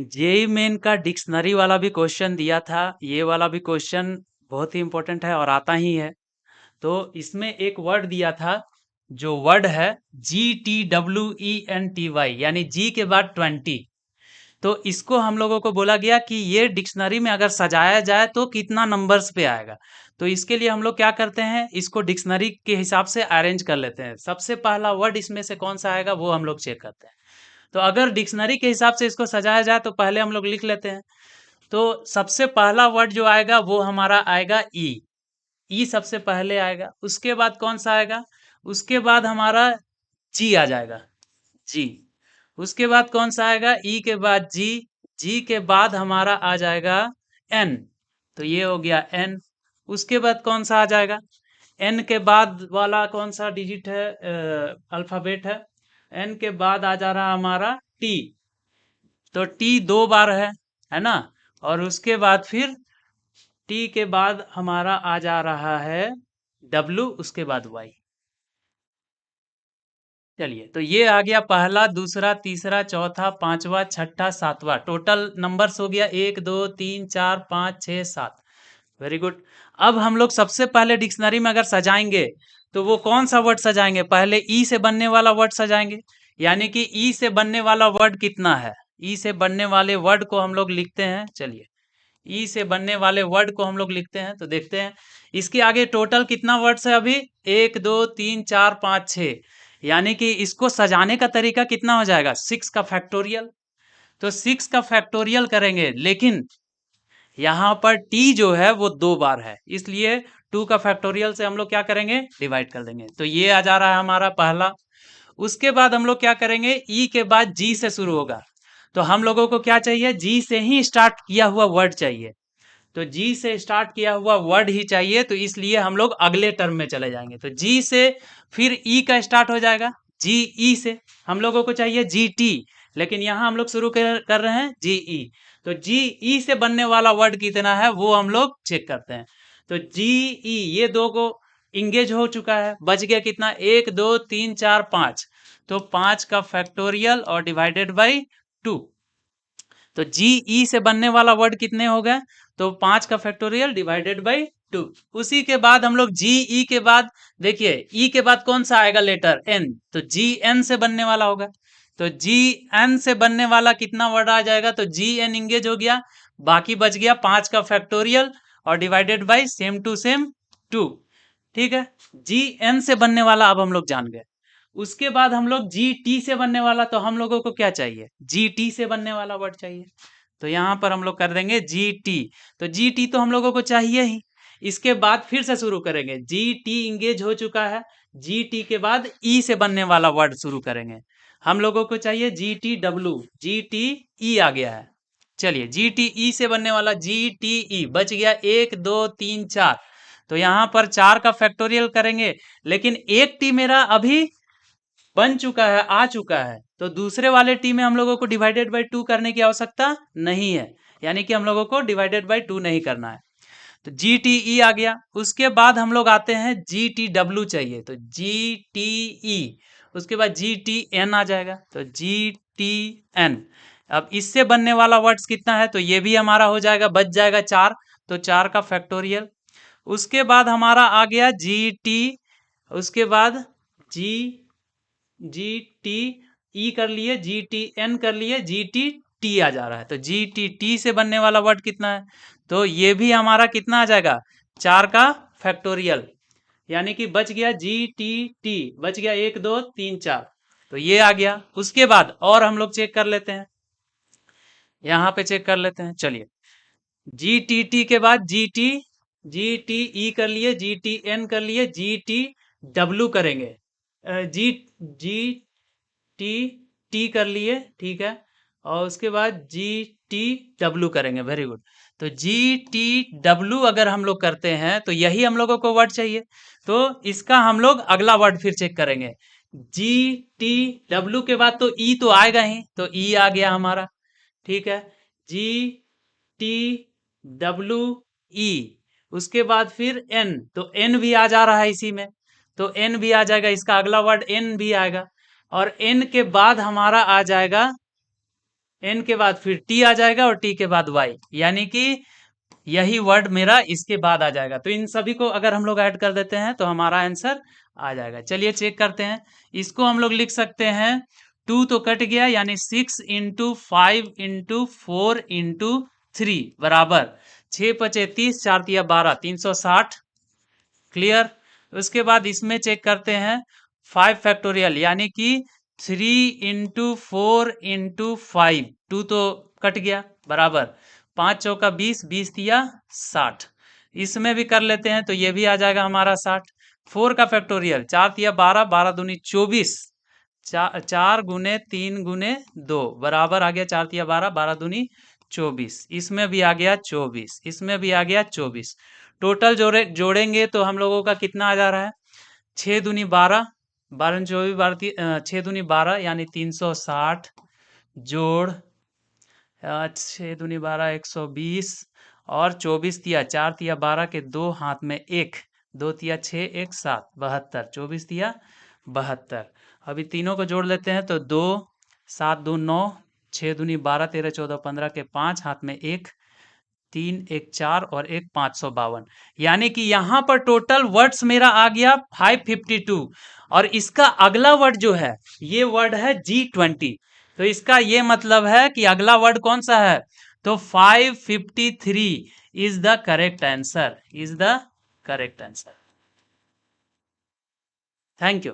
JEE main का dictionary वाला भी क्वेश्चन दिया था। ये वाला भी क्वेश्चन बहुत ही इंपॉर्टेंट है और आता ही है। तो इसमें एक वर्ड दिया था, जो वर्ड है GTWENTY, यानी जी के बाद 20। तो इसको हम लोगों को बोला गया कि ये डिक्शनरी में अगर सजाया जाए तो कितना नंबर्स पे आएगा। तो इसके लिए हम लोग क्या करते हैं, इसको डिक्शनरी के हिसाब से अरेंज कर लेते हैं। सबसे पहला वर्ड इसमें से कौन सा आएगा वो हम लोग चेक करते हैं। तो अगर डिक्शनरी के हिसाब से इसको सजाया जाए तो पहले हम लोग लिख लेते हैं। तो सबसे पहला वर्ड जो आएगा वो हमारा आएगा ई। ई सबसे पहले आएगा। उसके बाद कौन सा आएगा, उसके बाद हमारा जी आ जाएगा, जी। उसके बाद कौन सा आएगा, ई के बाद जी। जी के बाद हमारा आ जाएगा एन। तो ये हो गया एन। उसके बाद कौन सा आ जाएगा, एन के बाद वाला कौन सा डिजिट है, अल्फाबेट है। एन के बाद आ जा रहा हमारा टी। तो टी दो बार है ना। और उसके बाद फिर टी के बाद हमारा आ जा रहा है डब्लू, उसके बाद वाई। चलिए, तो ये आ गया पहला, दूसरा, तीसरा, चौथा, पांचवा, छठा, सातवां। टोटल नंबर्स हो गया 1 2 3 4 5 6 7। Very good. अब हम लोग सबसे पहले डिक्शनरी में अगर सजाएंगे तो वो कौन सा वर्ड सजाएंगे, पहले ई से बनने वाला वर्ड सजाएंगे। यानी कि ई से बनने वाला वर्ड कितना है, ई से बनने वाले वर्ड को हम लोग लिखते हैं। चलिए, ई से बनने वाले वर्ड को हम लोग लिखते हैं। तो देखते हैं इसके आगे टोटल कितना वर्ड्स है अभी, 1 2 3 4 5 6। यानी कि इसको सजाने का तरीका कितना हो जाएगा, 6 का फैक्टोरियल। तो 6 का फैक्टोरियल करेंगे, लेकिन यहाँ पर टी जो है वो दो बार है, इसलिए 2 का फैक्टोरियल से हम लोग क्या करेंगे, डिवाइड कर देंगे। तो ये आ जा रहा है हमारा पहला। उसके बाद हम लोग क्या करेंगे, ई के बाद जी से शुरू होगा। तो हम लोगों को क्या चाहिए, जी से ही स्टार्ट किया हुआ वर्ड चाहिए। तो जी से स्टार्ट किया हुआ वर्ड ही चाहिए, तो इसलिए हम लोग अगले टर्म में चले जाएंगे। तो जी से फिर ई का स्टार्ट हो जाएगा, जी ई से हम लोगों को चाहिए जी टी। लेकिन यहाँ हम लोग शुरू कर रहे हैं जी ई। तो जी ई से बनने वाला वर्ड कितना है वो हम लोग चेक करते हैं। तो जी ई ये दो को इंगेज हो चुका है, बच गया कितना, 1 2 3 4 5। तो 5 का फैक्टोरियल और डिवाइडेड बाई 2। तो जी ई से बनने वाला वर्ड कितने हो गए, तो 5 का फैक्टोरियल डिवाइडेड बाई 2। उसी के बाद हम लोग जी ई के बाद, देखिए ई के बाद कौन सा आएगा लेटर, एन। तो जी एन से बनने वाला होगा। तो जी एन से बनने वाला कितना वर्ड आ जाएगा, तो जी एन इंगेज हो गया। बाकी बच गया 5 का फैक्टोरियल और divided by same to same 2। ठीक है, जी एन से बनने वाला अब हम लोग जान गए। उसके बाद हम लोग जी टी से बनने वाला, तो हम लोगों को क्या चाहिए, जी टी से बनने वाला वर्ड चाहिए। तो यहां पर हम लोग कर देंगे जी टी। तो जी टी तो हम लोगों को चाहिए ही। इसके बाद फिर से शुरू करेंगे, जी टी इंगेज हो चुका है। जी टी के बाद ई से बनने वाला वर्ड शुरू करेंगे। हम लोगों को चाहिए G T W, G T E आ गया है। चलिए, जी टी ई से बनने वाला जी टी ई बच गया, 1 2 3 4। तो यहाँ पर 4 का फैक्टोरियल करेंगे, लेकिन एक टी मेरा अभी बन चुका है, आ चुका है। तो दूसरे वाले टी में हम लोगों को डिवाइडेड बाई 2 करने की आवश्यकता नहीं है। यानी कि हम लोगों को डिवाइडेड बाई 2 नहीं करना है। तो जी टी ई आ गया। उसके बाद हम लोग आते हैं जी टी डब्ल्यू चाहिए, तो जी टी ई। उसके बाद जी टी एन आ जाएगा, तो जी टी एन। अब इससे बनने वाला वर्ड्स कितना है, तो ये भी हमारा हो जाएगा, बच जाएगा 4। तो 4 का फैक्टोरियल। उसके बाद हमारा आ गया जी टी। उसके बाद जी जी टी ई कर लिए, जी टी एन कर लिए, जी टी टी आ जा रहा है। तो जी टी टी से बनने वाला वर्ड कितना है, तो ये भी हमारा कितना आ जाएगा, 4 का फैक्टोरियल। यानी कि बच गया जी टी टी, बच गया 1 2 3 4। तो ये आ गया। उसके बाद और हम लोग चेक कर लेते हैं, यहाँ पे चेक कर लेते हैं। चलिए, जी टी टी के बाद जी टी ई कर लिए, जी टी एन कर लिए, जी टी डब्ल्यू करेंगे। जी जी टी टी कर लिए, ठीक है। और उसके बाद जी टी डब्ल्यू करेंगे, वेरी गुड। तो जी टी डब्ल्यू अगर हम लोग करते हैं तो यही हम लोगों को वर्ड चाहिए। तो इसका हम लोग अगला वर्ड फिर चेक करेंगे। जी टी डब्ल्यू के बाद तो ई तो आएगा ही, तो ई आ गया हमारा, ठीक है। जी टी डब्ल्यू ई। उसके बाद फिर एन, तो एन भी आ जा रहा है इसी में। तो एन भी आ जाएगा, इसका अगला वर्ड एन भी आएगा। और एन के बाद हमारा आ जाएगा एन के बाद फिर टी आ जाएगा और टी के बाद वाई, यानी कि यही वर्ड मेरा इसके बाद आ जाएगा। तो इन सभी को अगर हम लोग ऐड कर देते हैं तो हमारा आंसर आ जाएगा। चलिए चेक करते हैं। इसको हम लोग लिख सकते हैं, 2 तो कट गया, यानी 6 इंटू 5 इंटू 4 इंटू 3 बराबर 6 पचे 30, 4 तिया 12, 360। क्लियर। उसके बाद इसमें चेक करते हैं 5 फैक्टोरियल, यानी कि 3 इंटू 4 इंटू 5, 2 तो कट गया बराबर 5 चौका 20, 20 तिया 60। इसमें भी कर लेते हैं तो ये भी आ जाएगा हमारा 60। 4 का फैक्टोरियल, 4 तिया 12, 12 दूनी 24, 4 गुने 3 गुने 2 बराबर आ गया 4 तिया 12, 12 दूनी 24। इसमें भी आ गया 24, इसमें भी आ गया 24। टोटल जोड़ेंगे तो हम लोगों का कितना आ जा रहा है, 6 दूनी 12, 12 24, 6 दूनी 12, यानी 360 जोड़ 6 दूनी 12, 120 और 24 तिया 4 तिया 12 के 2 हाथ में 1, 2 तिया 6, 1 7, 72, 24 तिया 72। अभी तीनों को जोड़ लेते हैं तो 2 7 2 9, 6 दूनी 12, 13 14 15 के 5 हाथ में 1, 3 1 4 और 1 552, यानी कि यहां पर टोटल वर्ड्स मेरा आ गया 552। और इसका अगला वर्ड जो है ये वर्ड है G20। तो इसका ये मतलब है कि अगला वर्ड कौन सा है, तो 553 is the correct answer, is the correct answer. Thank you.